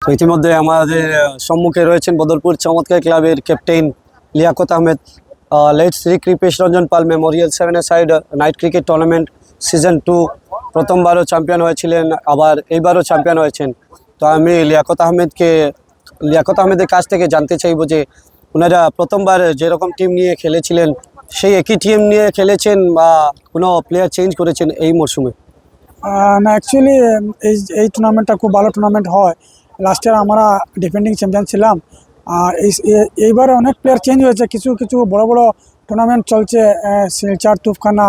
তো ইতিমধ্যে আমাদের সম্মুখে রয়েছেন বদরপুর চমৎকার ক্লাবের captain Liaquat Ahmed. Late Shri Kripesh Ranjan Pal memorial 7-a-সাইড নাইট ক্রিকেট টুর্নামেন্ট সিজন 2 প্রথমবারও চ্যাম্পিয়ন হয়েছিলেন, আবার এইবারও চ্যাম্পিয়ন হয়েছেন। তো আমি লিয়াকত আহমেদের কাছ থেকে জানতে চাইব যে ওনারা প্রথমবার যেরকম টিম নিয়ে খেলেছিলেন সেই একই টিম নিয়ে খেলেছেন বা কোনো প্লেয়ার চেঞ্জ করেছেন এই মরশুমে? না, অ্যাকচুয়ালি এই টুর্নামেন্টটা খুব ভালো টুর্নামেন্ট হয়। লাস্ট ইয়ার আমরা ডিফেন্ডিং চ্যাম্পিয়ন ছিলাম, আর এইবারে অনেক প্লেয়ার চেঞ্জ হয়েছে। কিছু কিছু বড় বড় টুর্নামেন্ট চলছে, শিলচর, তুফখানা,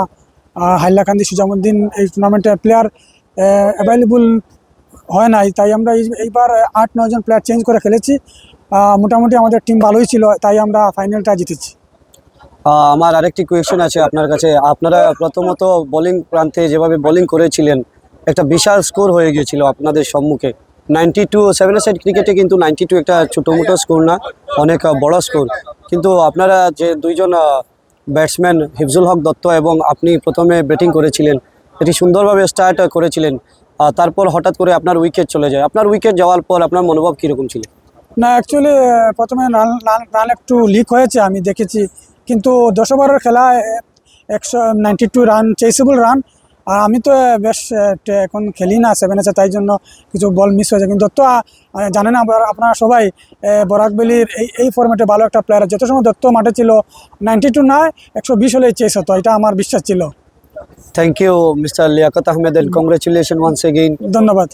হাইলাকান্দি, সুজামুদ্দিন। এই টুর্নামেন্টে প্লেয়ার অ্যাভেলেবল হয় নাই, তাই আমরা এইবার 8-9 জন প্লেয়ার চেঞ্জ করে খেলেছি। মোটামুটি আমাদের টিম ভালোই ছিল, তাই আমরা ফাইনালটা জিতেছি। আমার আরেকটি কোয়েশ্চেন আছে আপনার কাছে। আপনারা প্রথমত বোলিং প্রান্তে যেভাবে বোলিং করেছিলেন, একটা বিশাল স্কোর হয়ে গিয়েছিল আপনাদের সম্মুখে 92। 7-a-সাইড ক্রিকেটে কিন্তু 92 একটা ছোটো মোটো স্কোর না, অনেক বড় স্কোর। কিন্তু আপনারা যে দুইজন ব্যাটসম্যান হিফজুল হক দত্ত এবং আপনি প্রথমে ব্যাটিং করেছিলেন, এটি সুন্দরভাবে স্টার্ট করেছিলেন, তারপর হঠাৎ করে আপনার উইকেট চলে যায়। আপনার উইকেট যাওয়ার পর আপনার মনোভাব কীরকম ছিল? না, অ্যাকচুয়ালি প্রথমে রান একটু লিক হয়েছে, আমি দেখেছি। কিন্তু 10 ওভারের খেলায় 192 রান, চেসেবল রান। আর আমি তো বেশ এখন খেলি না 7-a, তাই জন্য কিছু বল মিস হয়েছে। কিন্তু দত্ত জানেন আপনারা সবাই, বরাকবেলির এই ফর্মেটে ভালো একটা প্লেয়ার। যত সময় দত্ত মাঠে ছিল 92 নয় 120 হলেই চেস হতো, এটা আমার বিশ্বাস ছিল। Thank you mister Liaquat Ahmed, and congratulation once again. ধন্যবাদ।